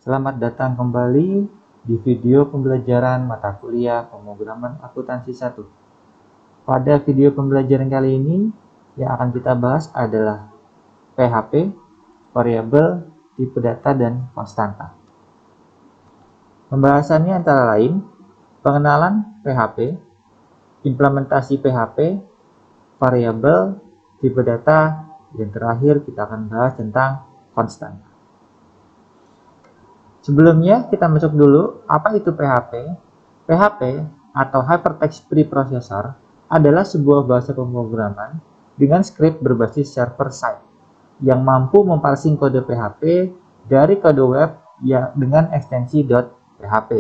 Selamat datang kembali di video pembelajaran mata kuliah pemrograman akuntansi 1. Pada video pembelajaran kali ini, yang akan kita bahas adalah PHP, variabel, tipe data, dan konstanta. Pembahasannya antara lain, pengenalan PHP, implementasi PHP, variabel, tipe data, dan terakhir kita akan bahas tentang konstanta. Sebelumnya kita masuk dulu, apa itu PHP? PHP atau Hypertext Preprocessor adalah sebuah bahasa pemrograman dengan skrip berbasis server-side yang mampu memparsing kode PHP dari kode web dengan ekstensi .php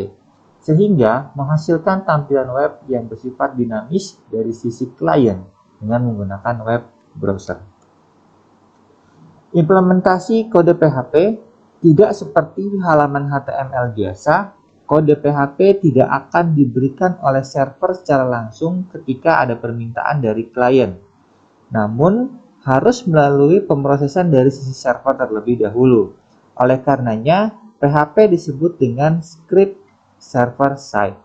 sehingga menghasilkan tampilan web yang bersifat dinamis dari sisi klien dengan menggunakan web browser. Implementasi kode PHP tidak seperti halaman HTML biasa, kode PHP tidak akan diberikan oleh server secara langsung ketika ada permintaan dari klien. Namun, harus melalui pemrosesan dari sisi server terlebih dahulu. Oleh karenanya, PHP disebut dengan script server side.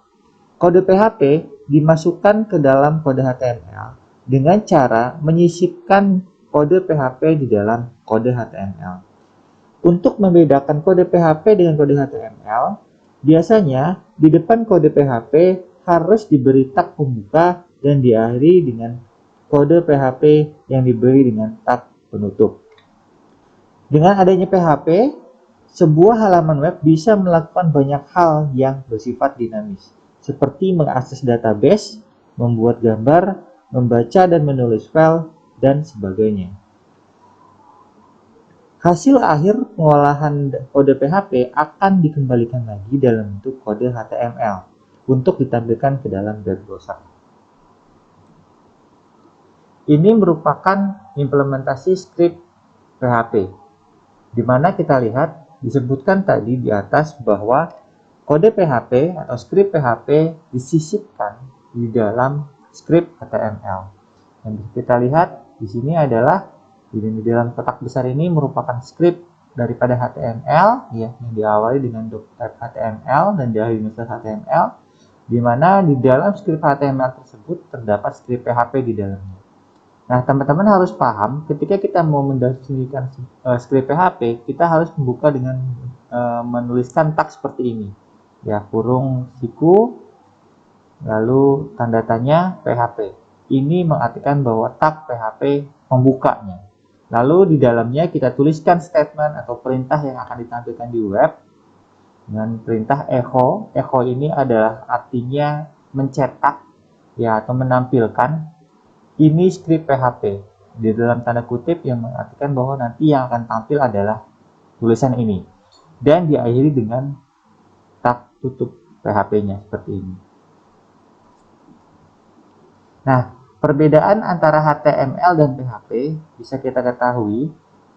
Kode PHP dimasukkan ke dalam kode HTML dengan cara menyisipkan kode PHP di dalam kode HTML. Untuk membedakan kode PHP dengan kode HTML, biasanya di depan kode PHP harus diberi tag pembuka dan diakhiri dengan kode PHP yang diberi dengan tag penutup. Dengan adanya PHP, sebuah halaman web bisa melakukan banyak hal yang bersifat dinamis, seperti mengakses database, membuat gambar, membaca dan menulis file, dan sebagainya. Hasil akhir pengolahan kode PHP akan dikembalikan lagi dalam bentuk kode HTML untuk ditampilkan ke dalam web browser. Ini merupakan implementasi script PHP, di mana kita lihat disebutkan tadi di atas bahwa kode PHP atau script PHP disisipkan di dalam script HTML. Yang kita lihat di sini adalah di dalam kotak besar ini merupakan script daripada HTML ya, yang diawali dengan type HTML dan diakhiri dengan HTML, di mana di dalam script HTML tersebut terdapat script PHP di dalamnya. Nah, teman-teman harus paham ketika kita mau mendefinisikan script PHP, kita harus membuka dengan menuliskan tag seperti ini. Ya, kurung siku lalu tanda tanya PHP. Ini mengartikan bahwa tag PHP pembukanya. Lalu di dalamnya kita tuliskan statement atau perintah yang akan ditampilkan di web dengan perintah echo. Echo ini adalah artinya mencetak ya atau menampilkan. Ini script PHP di dalam tanda kutip yang mengartikan bahwa nanti yang akan tampil adalah tulisan ini dan diakhiri dengan tag tutup PHP-nya seperti ini. Nah, perbedaan antara HTML dan PHP bisa kita ketahui.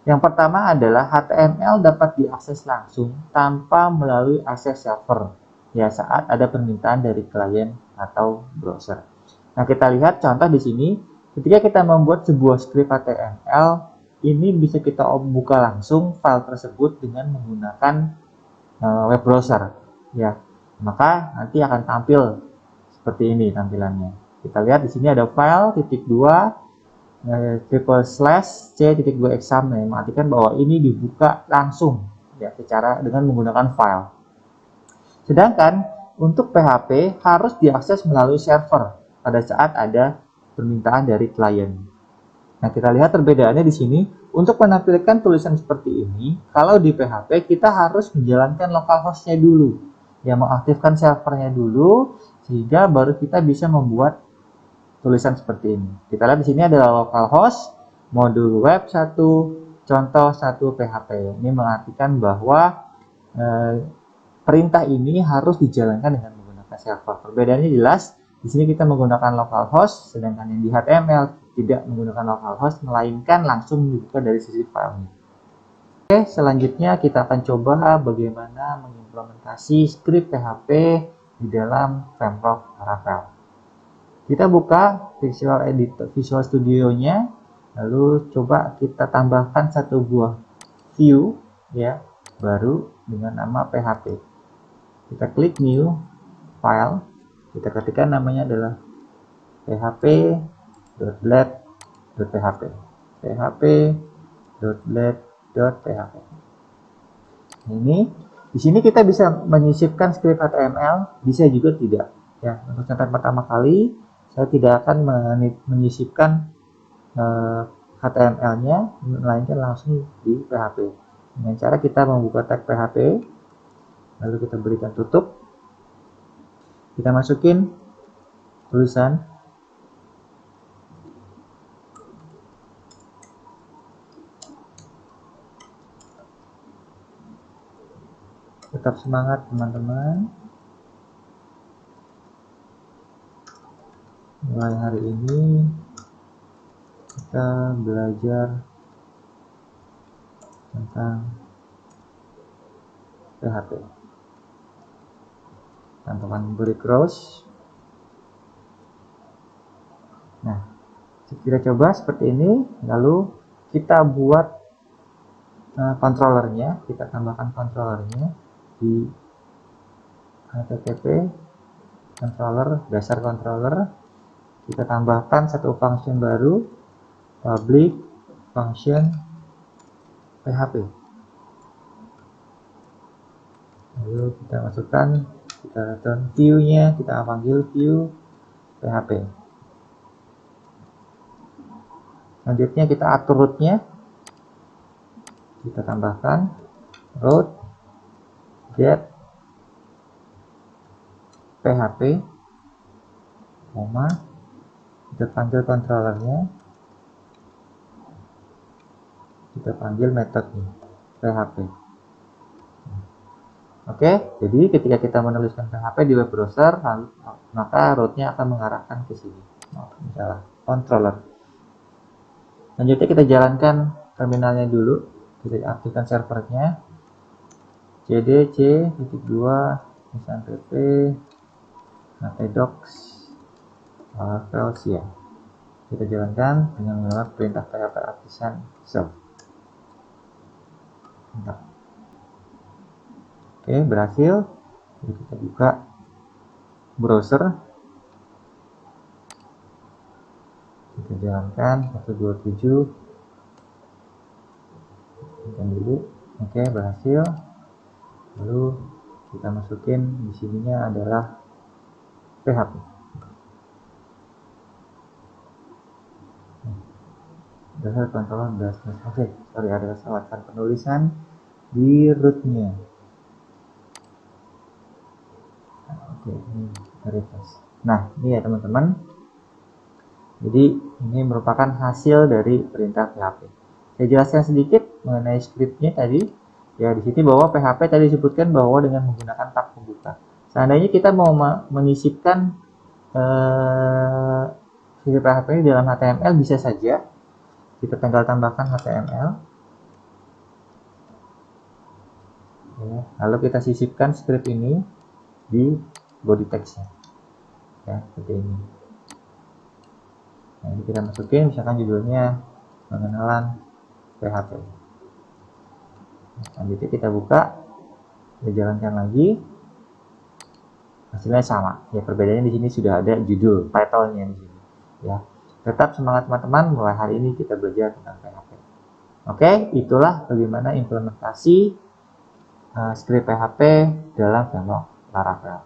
Yang pertama adalah HTML dapat diakses langsung tanpa melalui akses server ya saat ada permintaan dari klien atau browser. Nah, kita lihat contoh di sini. Ketika kita membuat sebuah script HTML, ini bisa kita buka langsung file tersebut dengan menggunakan web browser ya. Maka nanti akan tampil seperti ini tampilannya. Kita lihat di sini ada file /c.2exam yang mengartikan bahwa ini dibuka langsung ya secara dengan menggunakan file. Sedangkan untuk PHP harus diakses melalui server pada saat ada permintaan dari klien. Nah, kita lihat perbedaannya di sini. Untuk menampilkan tulisan seperti ini, kalau di PHP kita harus menjalankan localhost-nya dulu, ya mengaktifkan servernya dulu, sehingga baru kita bisa membuat tulisan seperti ini. Kita lihat di sini adalah localhost, modul web 1, contoh 1 PHP. Ini mengartikan bahwa perintah ini harus dijalankan dengan menggunakan server. Perbedaannya jelas. Di sini kita menggunakan localhost, sedangkan yang di HTML tidak menggunakan localhost, melainkan langsung dibuka dari sisi filenya. Oke, selanjutnya kita akan coba bagaimana mengimplementasi script PHP di dalam framework Laravel. Kita buka Visual Studio-nya, lalu coba kita tambahkan satu buah view ya baru dengan nama PHP. Kita klik new file, kita ketikkan namanya adalah php.blade.php, php.blade.php. Ini di sini kita bisa menyisipkan script HTML, bisa juga tidak. Ya, untuk contoh pertama kali saya tidak akan menyisipkan HTML-nya, melainkan langsung di PHP. Dengan cara kita membuka tag PHP, lalu kita berikan tutup, kita masukin tulisan tetap semangat teman-teman. Mulai hari ini kita belajar tentang PHP. Tambahkan break rows. Nah, kita coba seperti ini, lalu kita buat controllernya, kita tambahkan controllernya di http controller, dasar controller. Kita tambahkan satu function baru, public function PHP. Lalu kita masukkan, kita return view-nya, kita panggil view PHP. Selanjutnya kita atur root-nya, kita tambahkan root get PHP, kita panggil controllernya, kita panggil metodenya PHP. Oke, jadi ketika kita menuliskan PHP di web browser, maka root-nya akan mengarahkan ke sini. Misalnya controller. Selanjutnya kita jalankan terminalnya dulu, kita aktifkan servernya, cdc.2 pp htdocs ya. Kita jalankan dengan menggunakan perintah php artisan serve. Oke, berhasil. Jadi kita buka browser, kita jalankan 127 dulu. Oke, berhasil. Lalu kita masukin di sininya adalah PHP. Dasar controller dasar. Oke, sorry, ada kesalahan penulisan di rootnya. Oke, ini refresh. Nah, ini ya teman-teman. Jadi ini merupakan hasil dari perintah PHP. Saya jelaskan sedikit mengenai scriptnya tadi. Ya, di sini bahwa PHP tadi disebutkan bahwa dengan menggunakan tag pembuka. Seandainya kita mau menyisipkan script PHP ini dalam HTML, bisa saja kita tinggal tambahkan HTML. Ya, lalu kita sisipkan script ini di body text-nya. Ya, seperti ini. Nah, ini kita masukin, misalkan judulnya pengenalan PHP. Selanjutnya kita buka, kita jalankan lagi, hasilnya sama. Ya, perbedaannya di sini sudah ada judul, title-nya di sini. Ya, tetap semangat teman-teman. Mulai hari ini kita belajar tentang PHP. Oke, itulah bagaimana implementasi script PHP dalam framework Laravel.